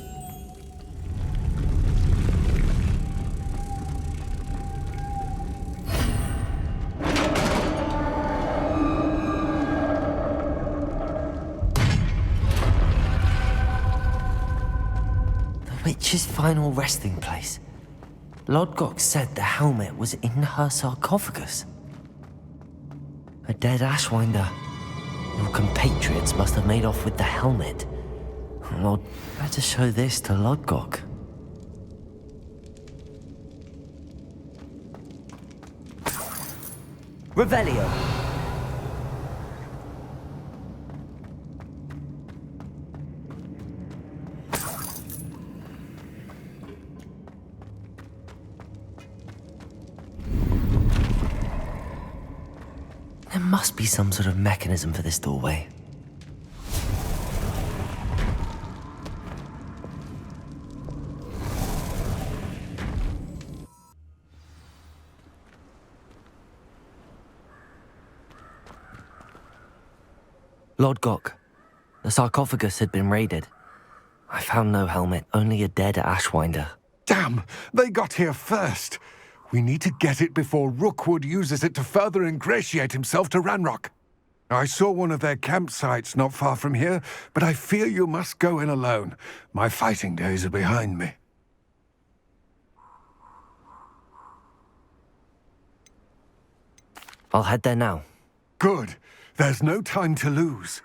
The witch's final resting place. Lodgok said the helmet was in her sarcophagus. A dead Ashwinder. Your compatriots must have made off with the helmet. Well, better show this to Lodgok. Revelio. There must be some sort of mechanism for this doorway. Lodgok, the sarcophagus had been raided. I found no helmet, only a dead Ashwinder. Damn! They got here first! We need to get it before Rookwood uses it to further ingratiate himself to Ranrock. I saw one of their campsites not far from here, but I fear you must go in alone. My fighting days are behind me. I'll head there now. Good. There's no time to lose.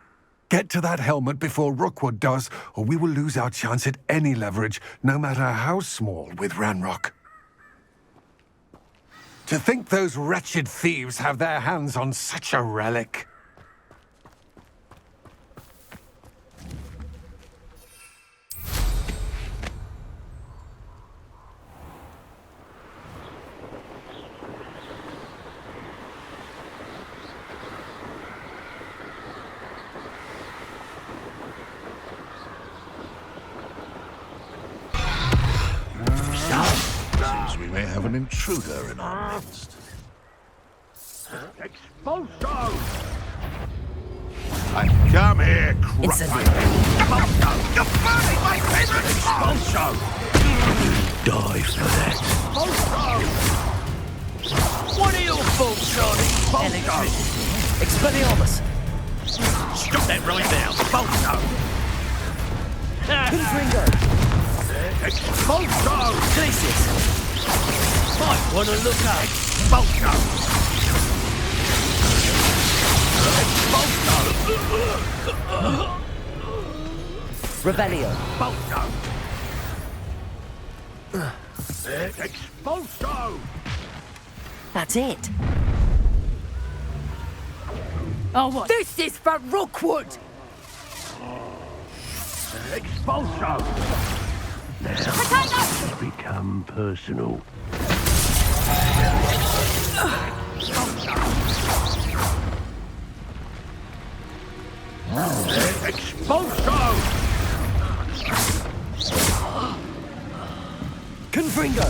Get to that helmet before Rookwood does, or we will lose our chance at any leverage, no matter how small, with Ranrock. To think those wretched thieves have their hands on such a relic. We may have an intruder in our midst. Expulso! I come here, Incendio! Expulso! You're burning my favorite Expulso! Die for that. Expulso! What are your faults, Charlie? Expulso! Expelliarmus! Stop that right now! Expulso! Confringo! Expulso! Glacius! Might want to look up. Expulso! Expulso! Revelio! Expulso! Expulso! That's it! Oh, what? This is for Rookwood! Expulso! Now, become personal. Expulso! Confringo!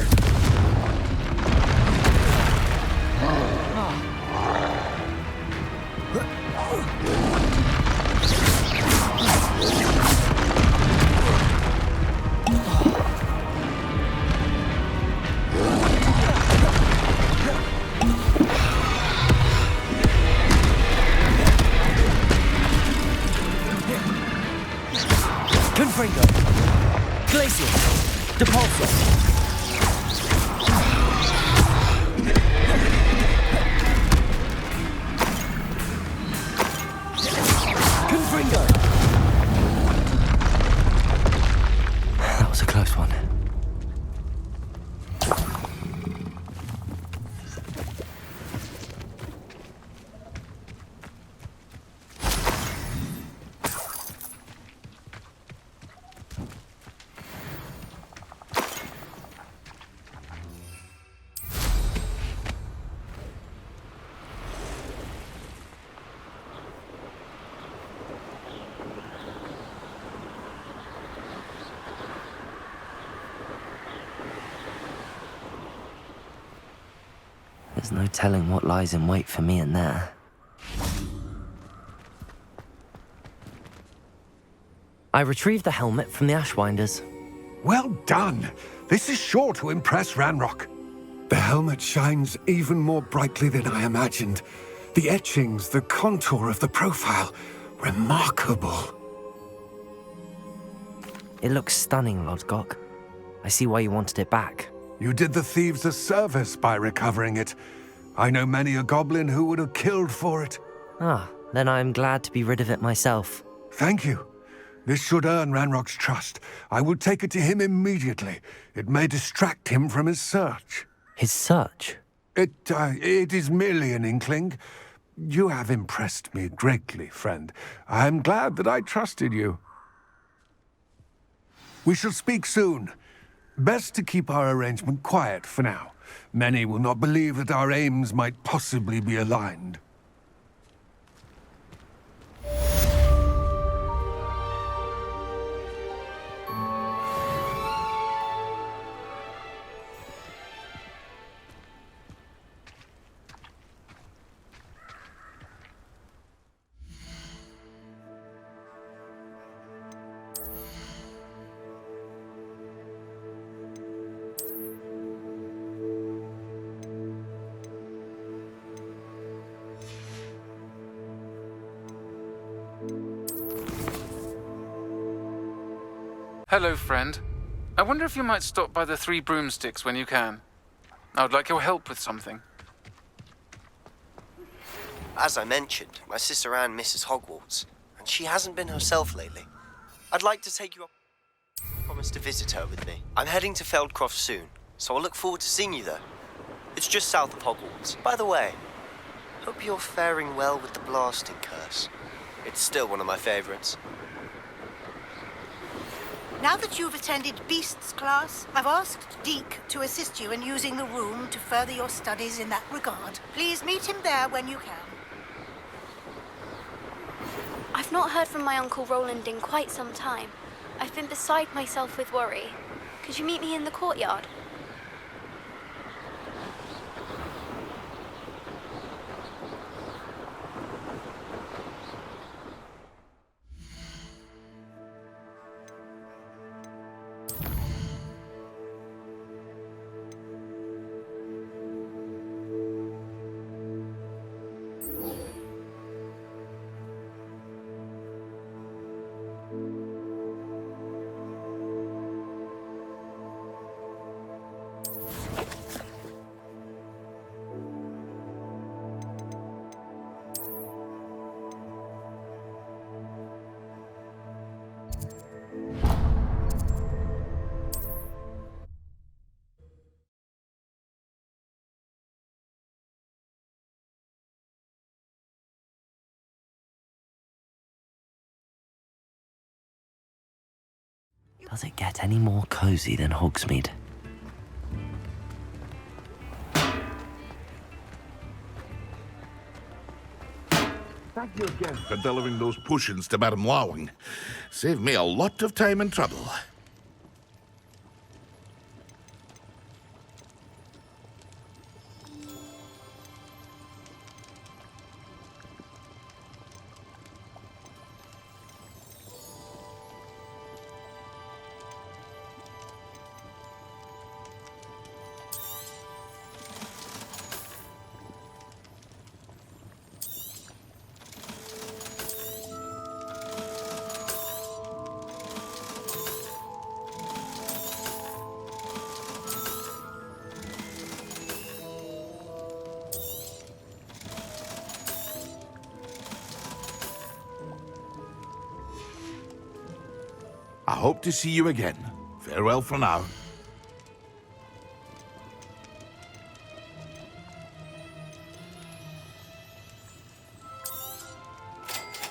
Confringo! Glacial! Depulso! Confringo! That was a close one. There's no telling what lies in wait for me in there. I retrieved the helmet from the Ashwinders. Well done. This is sure to impress Ranrock. The helmet shines even more brightly than I imagined. The etchings, the contour of the profile, remarkable. It looks stunning, Lodgok. I see why you wanted it back. You did the thieves a service by recovering it. I know many a goblin who would have killed for it. Ah, then I am glad to be rid of it myself. Thank you. This should earn Ranrock's trust. I will take it to him immediately. It may distract him from his search. His search? It is merely an inkling. You have impressed me greatly, friend. I am glad that I trusted you. We shall speak soon. Best to keep our arrangement quiet for now. Many will not believe that our aims might possibly be aligned. Hello, friend. I wonder if you might stop by the Three Broomsticks when you can. I would like your help with something. As I mentioned, my sister Anne misses Hogwarts, and she hasn't been herself lately. I'd like to take you up. Promise to visit her with me. I'm heading to Feldcroft soon, so I'll look forward to seeing you there. It's just south of Hogwarts. By the way, hope you're faring well with the blasting curse. It's still one of my favorites. Now that you've attended Beasts class, I've asked Deke to assist you in using the room to further your studies in that regard. Please meet him there when you can. I've not heard from my Uncle Roland in quite some time. I've been beside myself with worry. Could you meet me in the courtyard? Does it get any more cozy than Hogsmeade? Thank you again for delivering those potions to Madame Lowing. Saved me a lot of time and trouble. hope to see you again. Farewell for now.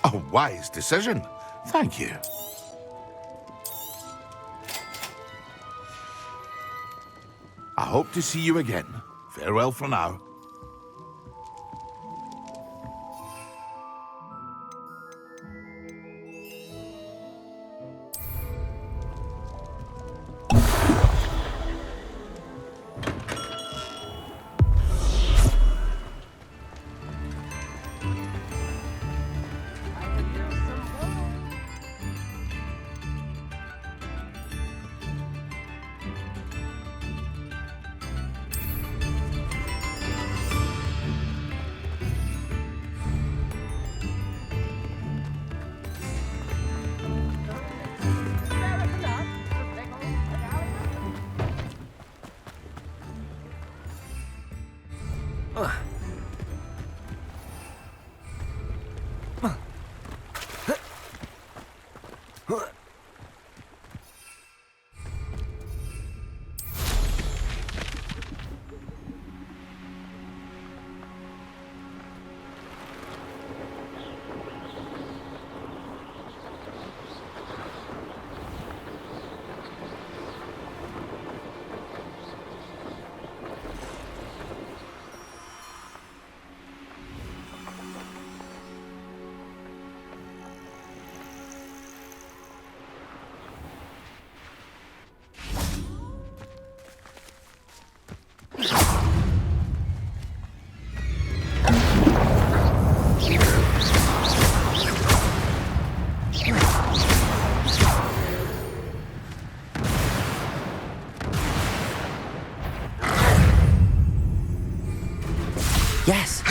A wise decision. Thank you. I hope to see you again. Farewell for now. Yes!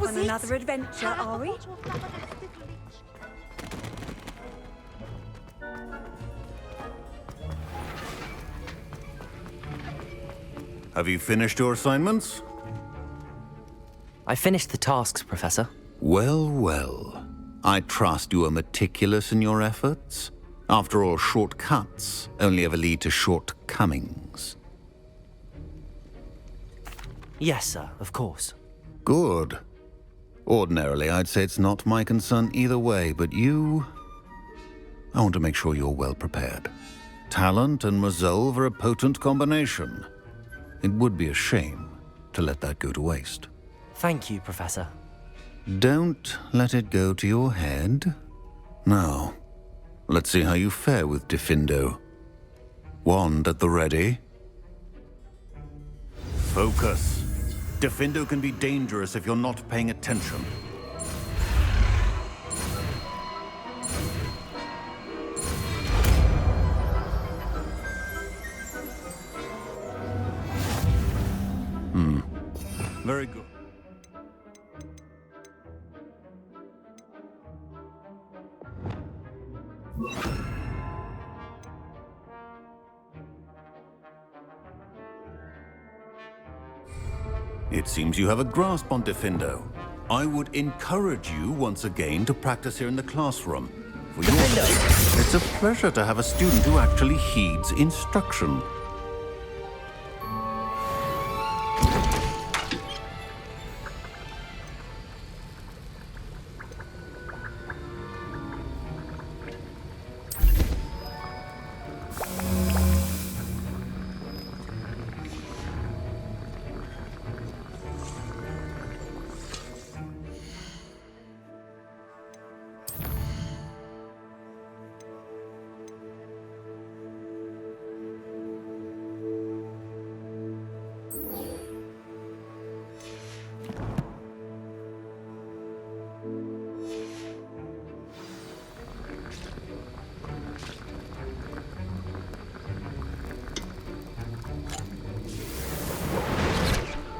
On another adventure, are we? Have you finished your assignments? I finished the tasks, Professor. Well, well. I trust you are meticulous in your efforts. After all, shortcuts only ever lead to shortcomings. Yes, sir, of course. Good. Ordinarily, I'd say it's not my concern either way, but you... I want to make sure you're well prepared. Talent and resolve are a potent combination. It would be a shame to let that go to waste. Thank you, Professor. Don't let it go to your head. Now, let's see how you fare with Diffindo. Wand at the ready. Focus. Diffindo can be dangerous if you're not paying attention. Very good. It seems you have a grasp on Diffindo. I would encourage you once again to practice here in the classroom. For your sake, it's a pleasure to have a student who actually heeds instruction.